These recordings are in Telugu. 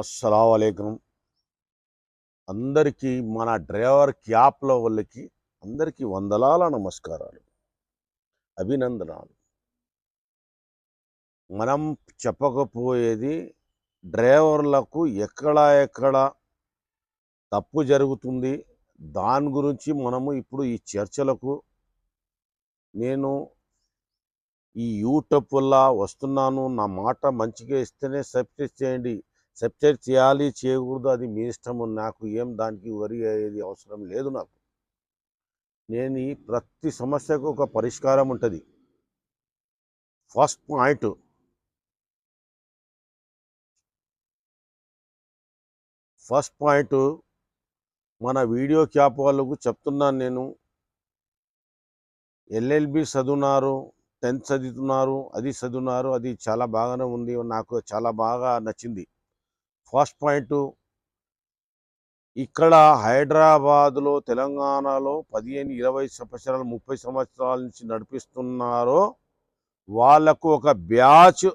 అస్సలాముఅలైకుం. అందరికీ మన డ్రైవర్ క్యాప్‌ల వాళ్ళకి అందరికీ వందలాల నమస్కారాలు, అభినందనాలు. మనం చెప్పకపోయేది డ్రైవర్లకు ఎక్కడ తప్పు జరుగుతుంది. దాని గురించి మనము ఇప్పుడు ఈ చర్చలకు నేను ఈ యూట్యూబ్ వల్ల వస్తున్నాను. నా మాట మంచిగా ఇస్తేనే సబ్స్క్రైబ్ చేయండి. సబ్స్క్రైబ్ చేయాలి, చేయకూడదు అది మీ ఇష్టము. నాకు ఏం దానికి వరి అయ్యేది అవసరం లేదు నాకు. నేను ఈ ప్రతి సమస్యకు ఒక పరిష్కారం ఉంటుంది. ఫస్ట్ పాయింట్ మన వీడియో క్యాప్ వాళ్ళకు చెప్తున్నాను నేను. ఎల్ఎల్బి చదువున్నారు, 10th చదువుతున్నారు, అది చదువున్నారు, అది చాలా బాగానే ఉంది, నాకు చాలా బాగా నచ్చింది. ఫస్ట్ పాయింట్, ఇక్కడ హైదరాబాదులో తెలంగాణలో 15, 20 సంవత్సరాలు 30 సంవత్సరాల నుంచి నడిపిస్తున్నారో వాళ్ళకు ఒక బ్యాచ్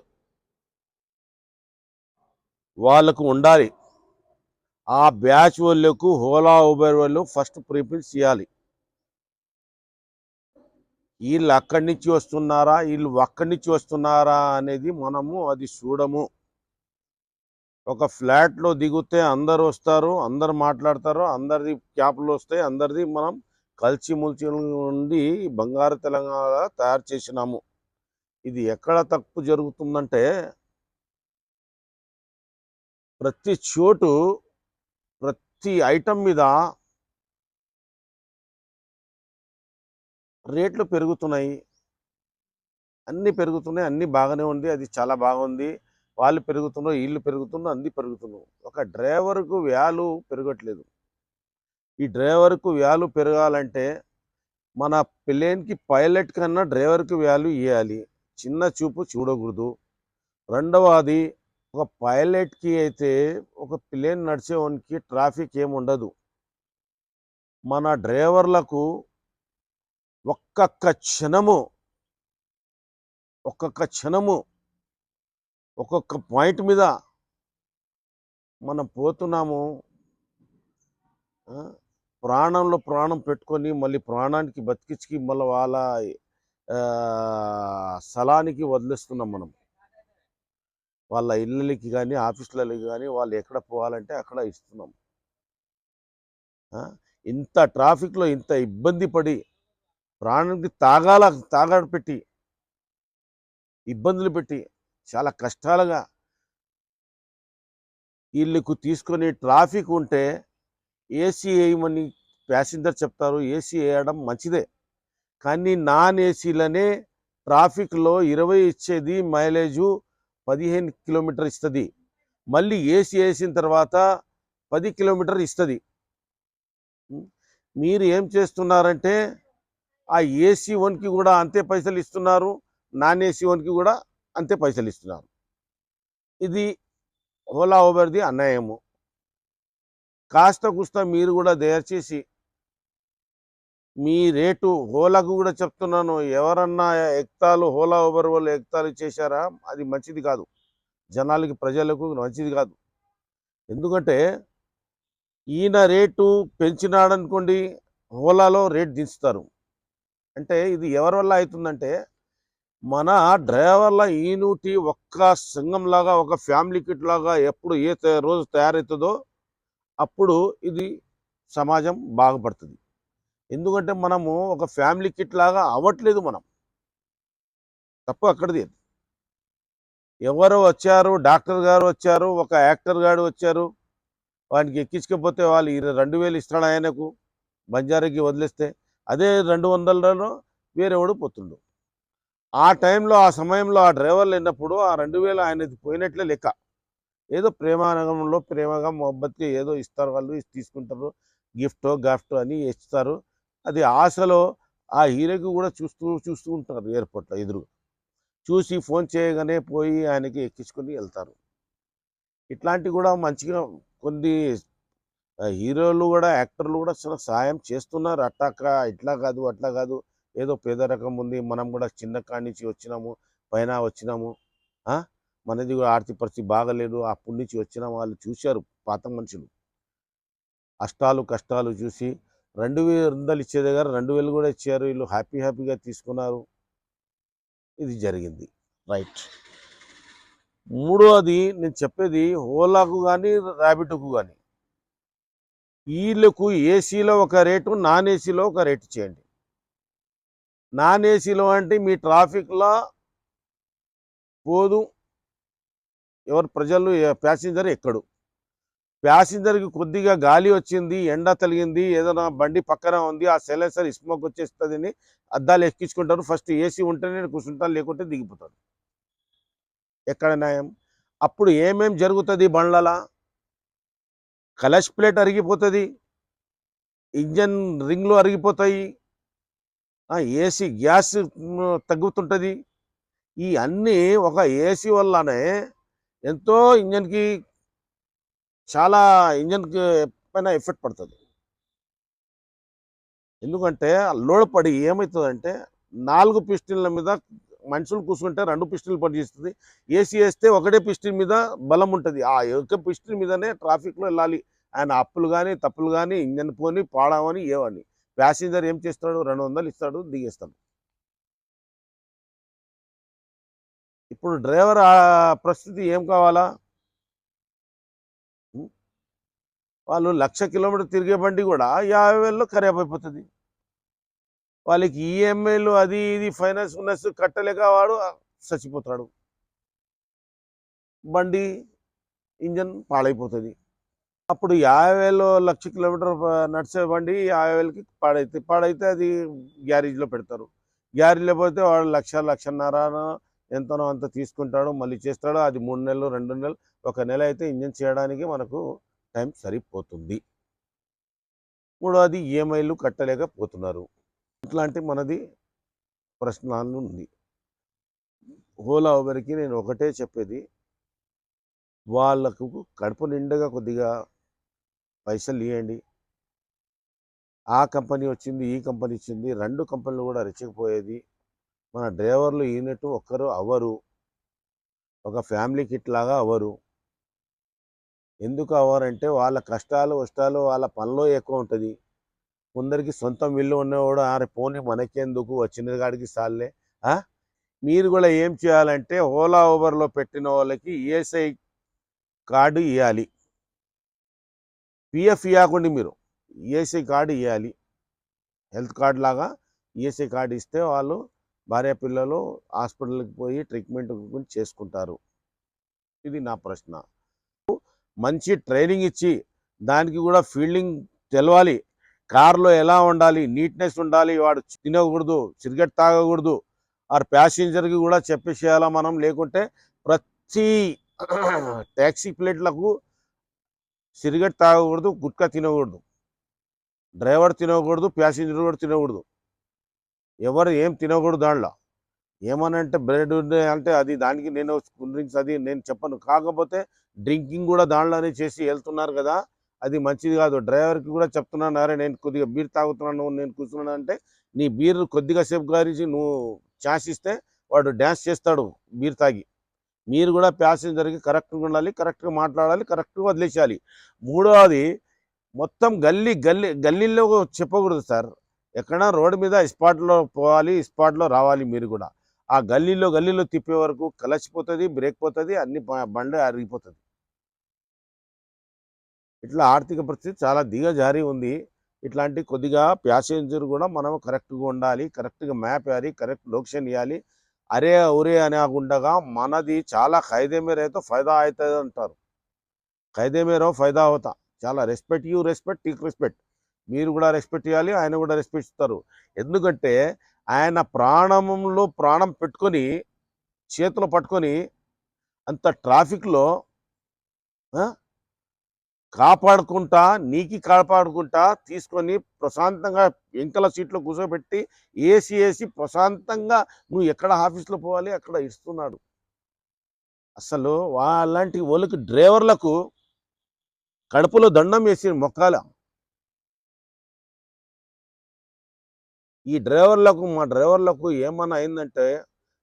వాళ్ళకు ఉండాలి. ఆ బ్యాచ్ వాళ్ళకు ఓలా ఊబర్ వాళ్ళు ఫస్ట్ ప్రిఫరెన్స్ ఇవ్వాలి. వీళ్ళు అక్కడి నుంచి వస్తున్నారా, వీళ్ళు అక్కడి నుంచి వస్తున్నారా అనేది మనము అది చూడము. ఒక ఫ్లాట్లో దిగితే అందరు వస్తారు, అందరు మాట్లాడతారు, అందరిది క్యాప్లు వస్తాయి, అందరిది మనం కలిసిములిచి ఉండి బంగారు తెలంగాణ తయారు చేసినాము. ఇది ఎక్కడ తప్పు జరుగుతుందంటే ప్రతి చోటు ప్రతి ఐటమ్ మీద రేట్లు పెరుగుతున్నాయి. అన్నీ పెరుగుతున్నాయి, అన్నీ బాగానే ఉంది, అది చాలా బాగుంది. వాళ్ళు పెరుగుతున్నారు, వీళ్ళు పెరుగుతున్నారు, అన్నీ పెరుగుతున్నాయి. ఒక డ్రైవర్కు వాల్యూ పెరగట్లేదు. ఈ డ్రైవర్కు వాల్యూ పెరగాలంటే మన ప్లేన్కి పైలట్ కన్నా డ్రైవర్కి వాల్యూ ఇవ్వాలి. చిన్న చూపు చూడకూడదు. రెండవది, ఒక పైలట్కి అయితే ఒక ప్లేన్ నడిచేవానికి ట్రాఫిక్ ఏముండదు. మన డ్రైవర్లకు ఒక్కొక్క క్షణము ఒక్కొక్క పాయింట్ మీద మనం పోతున్నాము. ప్రాణంలో ప్రాణం పెట్టుకొని మళ్ళీ ప్రాణానికి బతికించి మళ్ళీ వాళ్ళ స్థలానికి వదిలేస్తున్నాం మనం. వాళ్ళ ఇళ్ళకి కానీ ఆఫీసులకి కానీ వాళ్ళు ఎక్కడ పోవాలంటే అక్కడ ఇస్తున్నాం. ఇంత ట్రాఫిక్లో ఇంత ఇబ్బంది పడి ప్రాణానికి తాగాడ పెట్టి ఇబ్బందులు పెట్టి చాలా కష్టాలుగా వీళ్ళకు తీసుకొని ట్రాఫిక్ ఉంటే ఏసీ వేయమని ప్యాసింజర్ చెప్తారు. ఏసీ వేయడం మంచిదే, కానీ నాన్ ఏసీలనే ట్రాఫిక్లో 20 ఇచ్చేది మైలేజు 15 కిలోమీటర్ ఇస్తుంది. మళ్ళీ ఏసీ వేసిన తర్వాత 10 కిలోమీటర్ ఇస్తుంది. మీరు ఏం చేస్తున్నారంటే ఆ ఏసీ వన్కి కూడా అంతే పైసలు ఇస్తున్నారు, నాన్ ఏసీ వన్కి కూడా అంతే పైసలు ఇస్తున్నారు. ఇది ఓలా ఊబర్ది అన్యాయము. కాస్త కూస్త మీరు కూడా దయచేసి మీ రేటు ఓలాకు కూడా చెప్తున్నాను, ఎవరన్నా ఎక్తాలు ఓలా ఊబర్ వాళ్ళు ఎక్తాలు చేశారా, అది మంచిది కాదు, జనాలకి ప్రజలకు మంచిది కాదు. ఎందుకంటే ఈయన రేటు పెంచినాడనుకోండి, ఓలాలో రేట్ దించుతారు. అంటే ఇది ఎవరి వల్ల అవుతుందంటే మన డ్రైవర్ల ఈనూటి ఒక్క సంఘంలాగా, ఒక ఫ్యామిలీ కిట్ లాగా ఎప్పుడు రోజు తయారవుతుందో అప్పుడు ఇది సమాజం బాగుపడుతుంది. ఎందుకంటే మనము ఒక ఫ్యామిలీ కిట్ లాగా అవ్వట్లేదు. మనం తప్పు అక్కడిది. ఎవరో వచ్చారు, డాక్టర్ గారు వచ్చారు, ఒక యాక్టర్ గారు వచ్చారు, వానికి ఎక్కించకపోతే వాళ్ళు 2,000 ఇస్తాడు ఆయనకు, బంజారాకి వదిలేస్తే అదే 200లలో వేరేవాడు పోతుండు. ఆ టైంలో ఆ సమయంలో ఆ డ్రైవర్లు వెళ్ళినప్పుడు ఆ 2,000 ఆయనది పోయినట్లే లెక్క. ఏదో ప్రేమానగంలో ప్రేమగా మొహబ్బత్గా ఏదో ఇస్తారు, వాళ్ళు తీసుకుంటారు, గిఫ్టో అని ఇస్తారు. అది ఆశలో ఆ హీరోకి కూడా చూస్తూ ఉంటారు. ఎయిర్పోర్ట్లో ఎదురు చూసి ఫోన్ చేయగానే పోయి ఆయనకి ఎక్కించుకొని వెళ్తారు. ఇట్లాంటివి కూడా మంచిగా కొన్ని హీరోలు కూడా, యాక్టర్లు కూడా చాలా సాయం చేస్తున్నారు. ఇట్లా కాదు అట్లా కాదు, ఏదో పేదరకం ఉంది, మనం కూడా చిన్న కాడి నుంచి వచ్చినాము, పైన వచ్చినాము, మనది కూడా ఆర్థిక పరిస్థితి బాగలేదు. అప్పటి నుంచి వచ్చిన వాళ్ళు చూశారు, పాత మనుషులు అష్టాలు కష్టాలు చూసి 2,000 ఇచ్చే దగ్గర 2,000 కూడా ఇచ్చారు. వీళ్ళు హ్యాపీగా తీసుకున్నారు. ఇది జరిగింది. రైట్. మూడోది నేను చెప్పేది ఓలాకు కానీ ర్యాపిడోకు కానీ వీళ్ళకు ఏసీలో ఒక రేటు, నాన్ ఏసీలో ఒక రేటు చేయండి. నాన్ ఏసీలో అంటే మీ ట్రాఫిక్లో పోదు, ఎవరు ప్రజలు ప్యాసింజర్ ఎక్కడు. ప్యాసింజర్కి కొద్దిగా గాలి వచ్చింది, ఎండ తగిలింది, ఏదైనా బండి పక్కన ఉంది, ఆ సైలెన్సర్ స్మోక్ వచ్చేస్తుందని అద్దాలు ఎక్కించుకుంటారు. ఫస్ట్ ఏసీ ఉంటేనే కూర్చుంటాను, లేకుంటే దిగిపోతాడు. ఎక్కడ న్యాయం? అప్పుడు ఏమేం జరుగుతుంది? బండ్లలా క్లచ్ ప్లేట్ అరిగిపోతుంది, ఇంజన్ రింగ్లు అరిగిపోతాయి, ఏసీ గ్యాస్ తగ్గుతుంటుంది. ఈ అన్నీ ఒక ఏసీ వల్లనే ఎంతో ఇంజన్కి చాలా ఇంజన్కి పైన ఎఫెక్ట్ పడుతుంది. ఎందుకంటే లోడ్ పడి ఏమవుతుందంటే 4 పిస్టన్ల మీద మనుషులు కూర్చుంటే 2 పిస్టన్లు పనిచేస్తుంది. ఏసీ వేస్తే ఒకటే పిస్టన్ మీద బలం ఉంటుంది. ఆ ఒక పిస్టన్ మీదనే ట్రాఫిక్లో వెళ్ళాలి. ఆయన అప్పులు కానీ తప్పులు కానీ ఇంజన్ పోని పాడవని ఏవని. ప్యాసింజర్ ఏం చేస్తాడు? 200 ఇస్తాడు, దిగేస్తాడు. ఇప్పుడు డ్రైవర్ పరిస్థితి ఏం కావాలా? వాళ్ళు 1,00,000 కిలోమీటర్ తిరిగే బండి కూడా 50,000లో ఖరాబ్ అయిపోతుంది. వాళ్ళకి ఈఎంఐలు అది ఇది ఫైనాన్స్ కట్టలేక వాడు చచ్చిపోతాడు. బండి ఇంజన్ పాడైపోతుంది. అప్పుడు 50,000 1,00,000 కిలోమీటర్ నడిచే బండి 50,000కి పాడైతే అది గ్యారేజ్లో పెడతారు. గ్యారేజ్లో పోతే వాడు 1,00,000 1,50,000 ఎంతనో అంత తీసుకుంటాడు, మళ్ళీ చేస్తాడు. అది 3 నెలలు 2 నెలలు 1 నెల అయితే ఇంజన్ చేయడానికి మనకు టైం సరిపోతుంది. మూడోది ఈఎంఐలు కట్టలేకపోతున్నారు. ఇట్లాంటి మనది ప్రశ్నలు ఉంది. ఓలా ఊబర్కి నేను ఒకటే చెప్పేది, వాళ్ళకు కడుపు నిండుగా కొద్దిగా పైసలు ఇవ్వండి. ఆ కంపెనీ వచ్చింది, ఈ కంపెనీ వచ్చింది, 2 కంపెనీలు కూడా రెచ్చిపోయేది. మన డ్రైవర్లు ఈయనట్టు ఒక్కరు అవ్వరు, ఒక ఫ్యామిలీ కిట్ లాగా అవ్వరు. ఎందుకు అవ్వరంటే వాళ్ళ కష్టాలు వష్టాలు వాళ్ళ పనిలో ఎక్కువ ఉంటుంది. కొందరికి సొంతం ఇల్లు ఉన్నవాడు ఆరే పోనీ మనకెందుకు వచ్చిన కాడికి సాల్లే. మీరు కూడా ఏం చేయాలంటే ఓలా ఊబర్లో పెట్టిన వాళ్ళకి ఈఎస్ఐ కార్డు ఇవ్వాలి. పిఎఫ్ ఇవ్వకండి, మీరు ఈఎస్ఐ కార్డు ఇవ్వాలి. హెల్త్ కార్డు లాగా ఈఎస్ఐ కార్డు ఇస్తే వాళ్ళు భార్య పిల్లలు హాస్పిటల్కి పోయి ట్రీట్మెంట్ చేసుకుంటారు. ఇది నా ప్రశ్న. మంచి ట్రైనింగ్ ఇచ్చి దానికి కూడా ఫీల్డింగ్ తెలవాలి. కార్లో ఎలా ఉండాలి, నీట్నెస్ ఉండాలి, వాడు తినకూడదు, సిగరెట్ తాగకూడదు. ఆ ప్యాసింజర్కి కూడా చెప్పేసేయాలా మనం. లేకుంటే ప్రతి ట్యాక్సీ ప్లేట్లకు సిగరెట్ తాగకూడదు, గుట్కా తినకూడదు, డ్రైవర్ తినకూడదు, ప్యాసింజర్ కూడా తినకూడదు, ఎవరు ఏం తినకూడదు. దాంట్లో ఏమనంటే బ్రెడ్ అంటే అది దానికి నేను కూల్ డ్రింక్స్ అది నేను చెప్పను. కాకపోతే డ్రింకింగ్ కూడా దాంట్లోనే చేసి వెళ్తున్నారు కదా, అది మంచిది కాదు. డ్రైవర్కి కూడా చెప్తున్నాను, అరే నేను కొద్దిగా బీర్ తాగుతున్నాను, నేను కూర్చున్నాను అంటే నీ బీర్ కొద్దిగా సేపు గారించి నువ్వు ఛాన్స్ ఇస్తే వాడు డ్యాన్స్ చేస్తాడు బీర్ తాగి. మీరు కూడా ప్యాసింజర్కి కరెక్ట్గా ఉండాలి, కరెక్ట్గా మాట్లాడాలి, కరెక్ట్గా వదిలేసేయాలి. మూడవది మొత్తం గల్లీలో చెప్పకూడదు సార్. ఎక్కడ రోడ్డు మీద స్పాట్లో పోవాలి, స్పాట్లో రావాలి. మీరు కూడా ఆ గల్లీలో తిప్పే వరకు కలసిపోతుంది, బ్రేక్ పోతుంది, అన్ని బండి అరిగిపోతుంది. ఇట్లా ఆర్థిక పరిస్థితి చాలా దిగజారి ఉంది. ఇట్లాంటి కొద్దిగా ప్యాసింజర్ కూడా మనం కరెక్ట్గా ఉండాలి, కరెక్ట్గా మ్యాప్ వేయాలి, కరెక్ట్ లొకేషన్ ఇవ్వాలి. అరే ఊరే అనేకుండగా మనది చాలా ఖైదే మే రైతో ఫైదా అవుతుంది అంటారు. ఖైదే మే రో ఫైదా అవుతా. చాలా respect, you respect, teak respect. మీరు కూడా రెస్పెక్ట్ ఇవ్వాలి, ఆయన కూడా రెస్పెక్ట్ ఇస్తారు. ఎందుకంటే ఆయన ప్రాణంలో ప్రాణం పెట్టుకొని చేతులు పట్టుకొని అంత ట్రాఫిక్లో కాపాడుకుంటా తీసుకొని ప్రశాంతంగా వెంకల సీట్లో కూర్చోబెట్టి ఏసీ ప్రశాంతంగా నువ్వు ఎక్కడ ఆఫీస్లో పోవాలి అక్కడ ఇస్తున్నాడు. అసలు అలాంటి వాళ్ళకి డ్రైవర్లకు కడుపులో దండం వేసి మొక్కాల. ఈ మా డ్రైవర్లకు ఏమన్నా అయిందంటే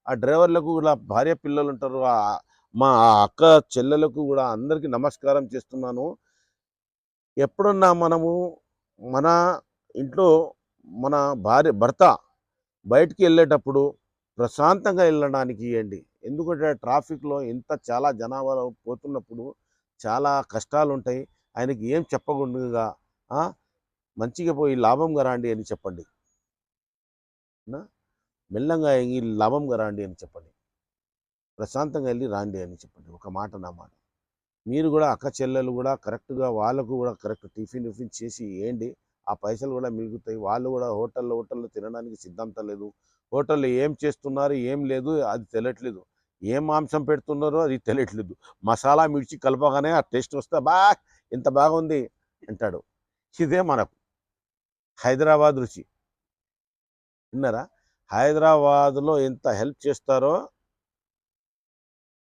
ఆ డ్రైవర్లకు కూడా భార్య పిల్లలు ఉంటారు, మా అక్క చెల్లెలకు కూడా అందరికీ నమస్కారం చేస్తున్నాను. ఎప్పుడన్నా మనము మన ఇంట్లో మన భర్త బయటికి వెళ్ళేటప్పుడు ప్రశాంతంగా వెళ్ళడానికి ఇవ్వండి. ఎందుకంటే ట్రాఫిక్‌లో చాలా జనాభా పోతున్నప్పుడు చాలా కష్టాలుంటాయి. ఆయనకి ఏం చెప్పకుండగా ఆ! మంచిగా పోయి లాభంగా రాండి అని చెప్పండి. నా మెల్లంగా ఈ లాభంగా రాండి అని చెప్పండి. ప్రశాంతంగా ఎళ్లి రాండి అని చెప్పండి. ఒక మాట నా మాట. మీరు గూడా అక్క చెల్లెలు గూడా కరెక్ట్‌గా వాళ్ళకు గూడా కరెక్ట్ టిఫిన్ గిఫిన్ చేసి ఇయ్యండి. ఆ పైసలు గూడా మిగులుతాయి. వాళ్ళు గూడా హోటల్‌లో తినడానికి సిద్ధంత లేదు. హోటల్‌లో ఏం చేస్తున్నారు, ఏం లేదు అది తెలట్లేదు. ఏం మాంసం పెడుతున్నారో అది తెలియట్లేదు. మసాలా, మిర్చి కలపగానే ఆ టేస్ట్ వస్తే ఎంత బాగుంది అంటాడు. ఇదే మనకు హైదరాబాద్ రుచి. విన్నారా? హైదరాబాద్‌లో ఎంత హెల్ప్ చేస్తారో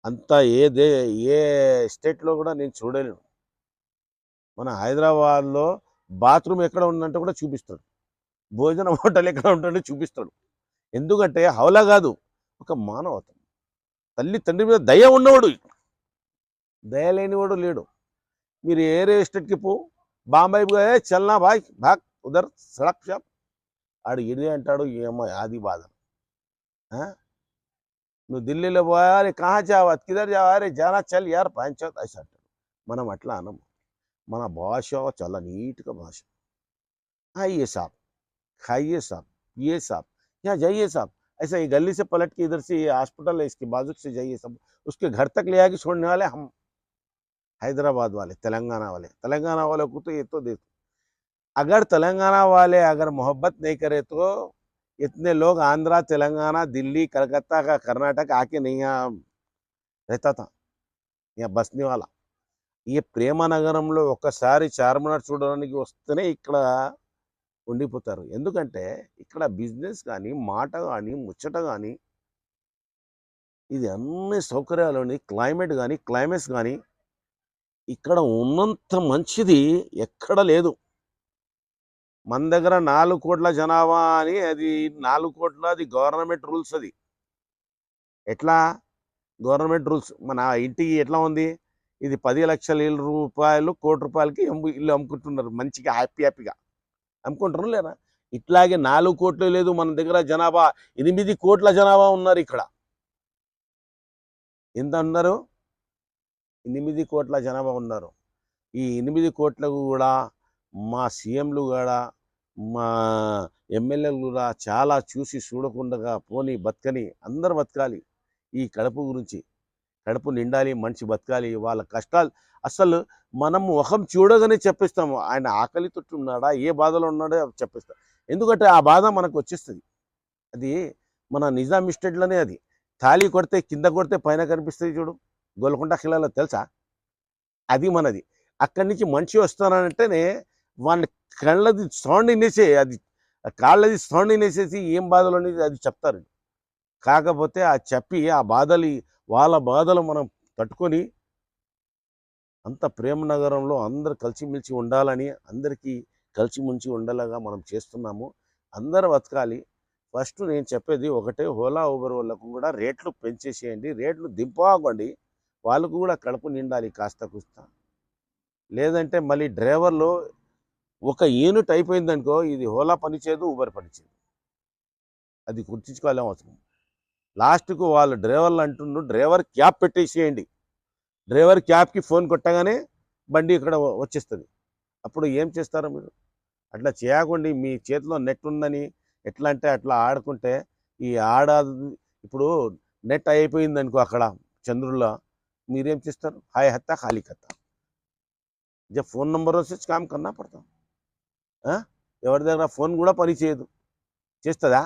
అంత ఏ స్టేట్‌లో గూడా నేను చూడలేను. మన హైదరాబాద్‌లో బాత్రూమ్ ఎక్కడ ఉందంటే కూడా చూపిస్తాడు. భోజనం హోటల్ ఎక్కడ ఉంటుందో చూపిస్తాడు. ఎందుకంటే హౌలా కాదు, ఒక మానవత్వం. తల్లి తండ్రి మీద దయ ఉన్నవాడు, దయ లేనివాడు లేడు. మీరు ఏరే స్టేట్‌కి బాంబే పోయే చల్నా భాయ్ భాగ్ ఉదర్ సడక్ షాప్ ఆడు ఇదే అంటాడు. ఏమో అది బాధ. ఆ? నువ్వు ఢిల్లీలో పోయా అరే కహా జావా కిధర్ జావా అరే జానా చల్ యార్ పంచాయత్ ఐసా అంటాడు. మనం అట్లా అనం. మన భాష చాలా నీట్‌గా భాష. ये साहब खाइए साहब, ये साहब, यहाँ जाइए साहब, ऐसा ये गली से पलट के इधर से ये हॉस्पिटल है इसके बाजू से जाइए सब, उसके घर तक ले आके छोड़ने वाले हम हैदराबाद वाले, तेलंगाना वाले को तो ये तो दे। अगर तेलंगाना वाले अगर मोहब्बत नहीं करे तो इतने लोग आंध्रा, तेलंगाना, दिल्ली, कलकत्ता का कर्नाटक आके नहीं यहाँ रहता था, यहाँ बसने वाला. ఈ ప్రేమనగరంలో ఒక్కసారి చార్మినార్ చూడడానికి వస్తేనే ఇక్కడ ఉండిపోతారు. ఎందుకంటే ఇక్కడ బిజినెస్ కానీ, మాట కానీ, ముచ్చట కానీ, ఇది అన్ని సౌకర్యాలని క్లైమేట్ కానీ, క్లైమేట్స్ కానీ ఇక్కడ ఉన్నంత మంచిది ఎక్కడ లేదు. మన దగ్గర 4 కోట్ల జనాభా అని అది 4 కోట్ల అది గవర్నమెంట్ రూల్స్ అది. ఎట్లా? Government rules. మన ఇంటికి ఎట్లా ఉంది? ఇది 10,00,000 రూపాయలు, కోటి రూపాయలకి ఇల్లు అమ్ముకుంటున్నారు మంచిగా హ్యాపీగా. అమ్ముకుంటారు లేరా? ఇట్లాగే 4 కోట్లు లేదు మన దగ్గర జనాభా 8 కోట్ల జనాభా ఉన్నారు ఇక్కడ. ఎంత ఉన్నారు? 8 కోట్ల జనాభా ఉన్నారు. ఈ 8 కోట్లకు కూడా మా సీఎంలు కూడా మా ఎమ్మెల్యేలు కూడా చాలా చూసి చూడకుండా పోని బతకని అందరు బతకాలి. ఈ కడుపు గురించి కడుపు నిండాలి, మనిషి బతకాలి. వాళ్ళ కష్టాలు అసలు మనం ముఖం చూడగానే చెప్పిస్తాము ఆయన ఆకలితో ఉన్నాడా, ఏ బాధలో ఉన్నాడో చెప్పిస్తాం. ఎందుకంటే ఆ బాధ మనకు వచ్చేస్తుంది. అది మన నిజాం స్టేట్లోనే అది తాళి కొడితే కింద కొడితే పైన కనిపిస్తుంది చూడు, గోల్కొండ ఖిల్లాలో తెలుసా? అది మనది. అక్కడి నుంచి మనిషి వస్తానంటేనే వాళ్ళ కళ్ళది సౌండ్ వినేసే అది కాళ్ళది సౌండ్ వినేసేసి ఏం బాధలు అనేది అది చెప్తారు. కాకపోతే ఆ చెప్పి ఆ బాధలు వాళ్ళ బాధలు మనం తట్టుకొని అంత ప్రేమ నగరంలో అందరు కలిసిమెలిసి ఉండాలని, అందరికీ కలిసిమెలిసి ఉండేలాగా మనం చేస్తున్నాము. అందరూ బతకాలి. ఫస్ట్ నేను చెప్పేది ఒకటే, ఓలా ఊబర్ వాళ్ళకు కూడా రేట్లు పెంచేసేయండి, రేట్లు దింపకండి. వాళ్ళకు కూడా కడుపు నిండాలి కాస్త కూస్త. లేదంటే మళ్ళీ డ్రైవర్లు ఒక యూనిట్ అయిపోయిందనుకో, ఇది ఓలా పనిచేయదు, ఊబర్ పనిచేయదు. అది గుర్తించుకోవాలి అవసరం. లాస్ట్కు వాళ్ళు డ్రైవర్లు అంటుండ్రు డ్రైవర్ క్యాబ్ పెట్టేసేయండి. డ్రైవర్ క్యాబ్కి ఫోన్ కొట్టగానే బండి ఇక్కడ వచ్చేస్తుంది. అప్పుడు ఏం చేస్తారో మీరు? అట్లా చేయకండి. మీ చేతిలో నెట్ ఉందని ఎట్లా అంటే అట్లా ఆడుకుంటే ఈ ఇప్పుడు నెట్ అయిపోయింది అనుకో అక్కడ చంద్రుల్లో, మీరేం చేస్తారు? హాయ్ హత్తా ఖాళీ కత్తా. జబ్ ఫోన్ నంబర్ వచ్చి కామ్ కన్నా పడతాం. ఎవరి దగ్గర ఫోన్ కూడా పని చేయదు. చేస్తుందా?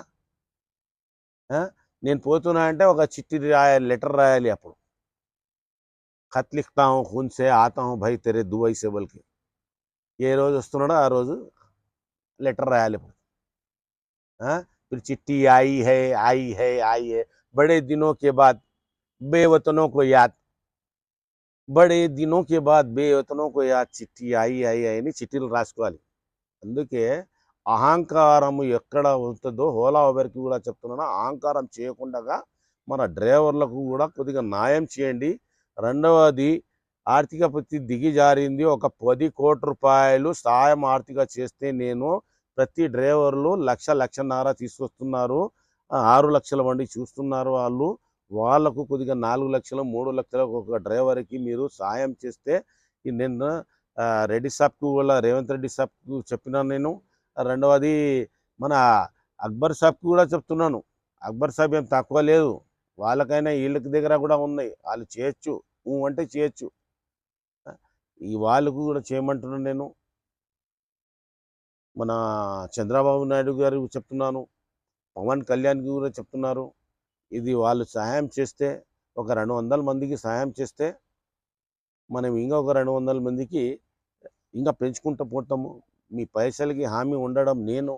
నేను పోతున్నా అంటే ఒక చిట్టి రాయాలి, లెటర్ రాయాలి. అప్పుడు ఖత్ లిఖతా హూ ఖూన్ సే ఆతా హూ భై తెరే దుబై సే బల్కి. ఏ రోజు వస్తున్నాడో ఆ రోజు లెటర్ రాయాలి. फिर चिट्ठी आई है बड़े दिनों के बाद बेवतनों को याद, బడే దినో కే బాద్ బేవతనో కో యాద్ చిట్టి आई అని చిట్టీలు రాసుకోవాలి. అందుకే అహంకారం ఎక్కడ ఉంటుందో ఓలా ఊబర్కి కూడా చెప్తున్నాను, అహంకారం చేయకుండా మన డ్రైవర్లకు కూడా కొద్దిగా న్యాయం చేయండి. రెండవది, ఆర్థిక పరిస్థితి దిగజారింది. ఒక 10 కోట్ల రూపాయలు సహాయం ఆర్థిక చేస్తే నేను ప్రతి డ్రైవర్లు లక్షన్నర తీసుకొస్తున్నారు. 6 లక్షల మంది చూస్తున్నారు వాళ్ళు. వాళ్ళకు కొద్దిగా 4 లక్షలు 3 లక్షలు ఒక డ్రైవర్కి మీరు సహాయం చేస్తే నేను రెడ్డి సాబ్కు వాళ్ళ రేవంత్ రెడ్డి సాబ్కు చెప్పినాను నేను. రెండవది మన అక్బర్ సాబ్కు కూడా చెప్తున్నాను. అక్బర్ సాబ్ ఏం తక్కువ లేదు, వాళ్ళకైనా వీళ్ళకి దగ్గర కూడా ఉన్నాయి, వాళ్ళు చేయొచ్చు, అంటే చేయొచ్చు. ఈ వాళ్ళకు కూడా చేయమంటున్నాను నేను. మన చంద్రబాబు నాయుడు గారు చెప్తున్నాను, పవన్ కళ్యాణ్కి కూడా చెప్తున్నారు. ఇది వాళ్ళు సహాయం చేస్తే ఒక 200 మందికి సహాయం చేస్తే మనం ఇంకా ఒక 200 మందికి ఇంకా పెంచుకుంటూ పోతాము. మీ పైసలకి హామీ ఉండడం నేను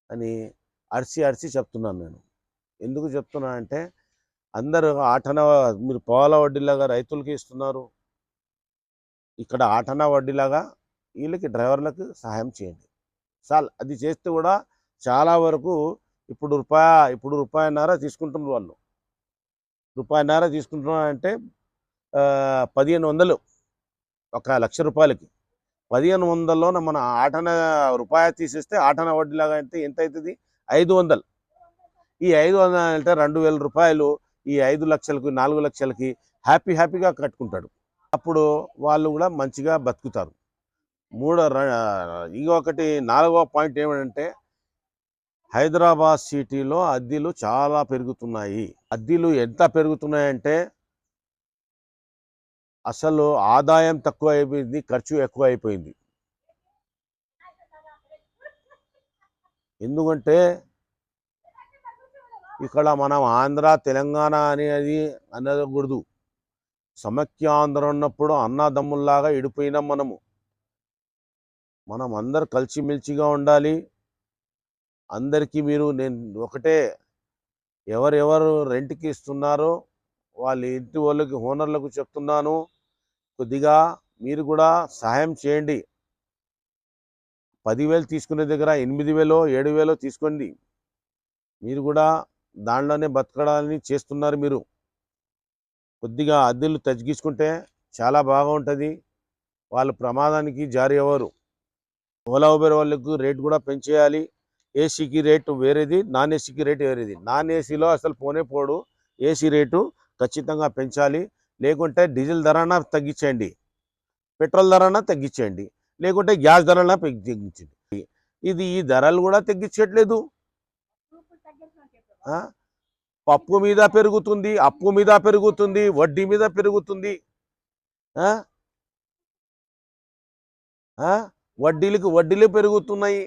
అని అరిచి చెప్తున్నాను నేను. ఎందుకు చెప్తున్నా అంటే అందరూ మీరు పాల వడ్డీలాగా రైతులకి ఇస్తున్నారు, ఇక్కడ ఆటనా వడ్డీలాగా వీళ్ళకి డ్రైవర్లకు సహాయం చేయండి చాలు. అది చేస్తే కూడా చాలా వరకు ఇప్పుడు రూపాయన్నర తీసుకుంటున్నారు వాళ్ళు. రూపాయన్నర తీసుకుంటున్నారంటే 1500, 1,00,000 రూపాయలకి 1500లోన మన ఆటన రూపాయి తీసేస్తే ఆటన వడ్డీలాగా అంటే ఎంత అవుతుంది? 500. ఈ 500 అంటే 2,000 రూపాయలు ఈ 5 లక్షలకి 4 లక్షలకి హ్యాపీగా కట్టుకుంటాడు. అప్పుడు వాళ్ళు కూడా మంచిగా బతుకుతారు. ఇంకొకటి 4వ పాయింట్ ఏమంటే హైదరాబాద్ సిటీలో అద్దెలు చాలా పెరుగుతున్నాయి. అద్దెలు ఎంత పెరుగుతున్నాయంటే అసలు ఆదాయం తక్కువ అయిపోయింది, ఖర్చు ఎక్కువ అయిపోయింది. ఎందుకంటే ఇక్కడ మనం ఆంధ్ర తెలంగాణ అనేది అనకూడదు. సమైక్యాంధ్ర ఉన్నప్పుడు అన్నదమ్ముల్లాగా ఇడిపోయినాం మనం అందరు కలిసిమెలిసిగా ఉండాలి. అందరికీ నేను ఒకటే, ఎవరెవరు రెంట్కి ఇస్తున్నారో వాళ్ళ ఇంటి వాళ్ళకి ఓనర్లకు చెప్తున్నాను, కొద్దిగా మీరు కూడా సహాయం చేయండి. 10,000 తీసుకునే దగ్గర 8,000 7,000 తీసుకోండి. మీరు కూడా దాంట్లోనే బతకడాలని చేస్తున్నారు. మీరు కొద్దిగా అద్దెలు తగ్గించుకుంటే చాలా బాగుంటుంది. వాళ్ళు ప్రమాదానికి జారీ అవ్వరు. ఓలా ఉబెర్ వాళ్ళకు రేట్ కూడా పెంచేయాలి. ఏసీకి రేటు వేరేది, నాన్ ఏసీకి రేటు వేరేది. నాన్ ఏసీలో అసలు పోడు. ఏసీ రేటు ఖచ్చితంగా పెంచాలి. లేకుంటే డీజిల్ ధరన తగ్గించండి, పెట్రోల్ ధరన తగ్గించండి, లేకుంటే గ్యాస్ ధరన తగ్గించండి. ఈ ధరలు కూడా తగ్గించట్లేదు. పప్పు మీద పెరుగుతుంది, అప్పు మీద పెరుగుతుంది, వడ్డీ మీద పెరుగుతుంది. వడ్డీలు పెరుగుతున్నాయి,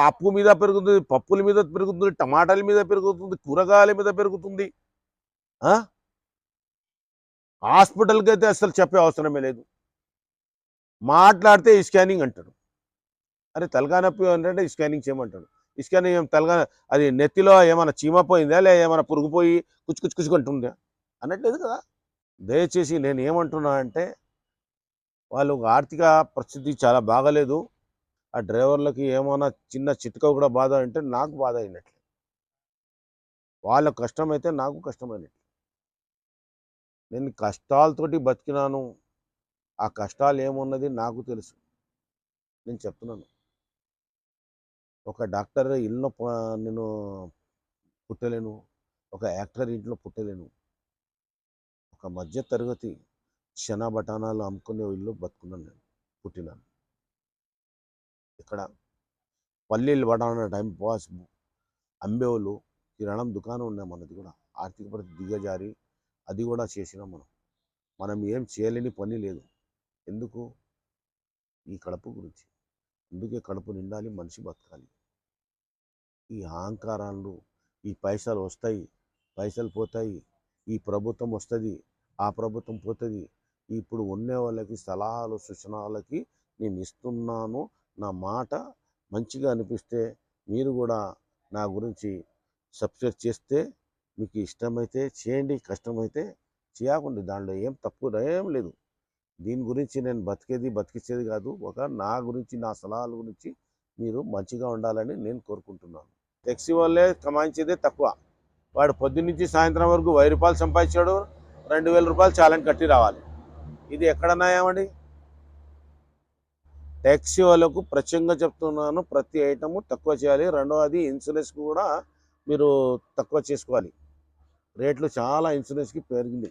అప్పు మీద పెరుగుతుంది, పప్పుల మీద పెరుగుతుంది, టమాటాల మీద పెరుగుతుంది, కూరగాయల మీద పెరుగుతుంది. హాస్పిటల్కి అయితే అసలు చెప్పే అవసరమే లేదు. మాట్లాడితే స్కానింగ్ అంటాడు. అరే తలకాయ నొప్పి అంటే స్కానింగ్ చేయమంటాడు. స్కానింగ్ తలకాయ అది నెత్తిలో ఏమైనా చీమ పోయిందా, లే ఏమైనా పురుగుపోయి కుచ్చుకుంటుందా అన్నట్లేదు కదా. దయచేసి నేను ఏమంటున్నా అంటే వాళ్ళు ఆర్థిక పరిస్థితి చాలా బాగలేదు. ఆ డ్రైవర్లకి ఏమైనా చిన్న చిట్కా కూడా బాధ అంటే నాకు బాధ అయినట్లే, వాళ్ళకు కష్టమైతే నాకు కష్టమైనట్లే. నేను కష్టాలతోటి బతికినాను. ఆ కష్టాలు ఏమున్నది నాకు తెలుసు. నేను చెప్తున్నాను, ఒక డాక్టర్ ఇల్లు నేను పుట్టలేను, ఒక యాక్టర్ ఇంట్లో పుట్టలేను. ఒక మధ్య తరగతి క్షణ బఠానాలు అమ్ముకునే ఇల్లు బతుకున్నాను, నేను పుట్టినాను. ఇక్కడ పల్లీలు బఠానా టైం పాస్ అమ్మేవాళ్ళు, కిరాణం దుకాణం ఉన్నాయి మనది కూడా. ఆర్థిక పరిస్థితి దిగజారి అది కూడా చేసినాం మనం ఏం చేయలేని పని లేదు. ఎందుకు? ఈ కడుపు గురించి. అందుకే కడుపు నిండాలి, మనిషి బతకాలి. ఈ అహంకారాలు, ఈ పైసలు వస్తాయి, పైసలు పోతాయి, ఈ ప్రభుత్వం వస్తుంది, ఆ ప్రభుత్వం పోతుంది. ఇప్పుడు ఉండే వాళ్ళకి సలహాలు సూచనలకి నేను ఇస్తున్నాను. నా మాట మంచిగా అనిపిస్తే మీరు కూడా నా గురించి సబ్స్క్రైబ్ చేస్తే, మీకు ఇష్టమైతే చేయండి, కష్టమైతే చేయకండి. దాంట్లో ఏం తప్పు ఏం లేదు. దీని గురించి నేను బతికించేది కాదు. నా గురించి, నా సలహాల గురించి మీరు మంచిగా ఉండాలని నేను కోరుకుంటున్నాను. ట్యాక్సీ వాళ్ళే కమాయించేదే తక్కువ. వాడు పొద్దున్నుంచి సాయంత్రం వరకు 1000 రూపాయలు సంపాదించాడు, 2000 రూపాయలు చాలని కట్టి రావాలి. ఇది ఎక్కడ న్యాయమండి? ట్యాక్సీ వాళ్ళకు ప్రత్యేకంగా చెప్తున్నాను, ప్రతి ఐటము తక్కువ చేయాలి. రెండవది ఇన్సూరెన్స్ కూడా మీరు తక్కువ చేసుకోవాలి. రేట్లు చాలా ఇన్సూరెన్స్కి పెరిగింది.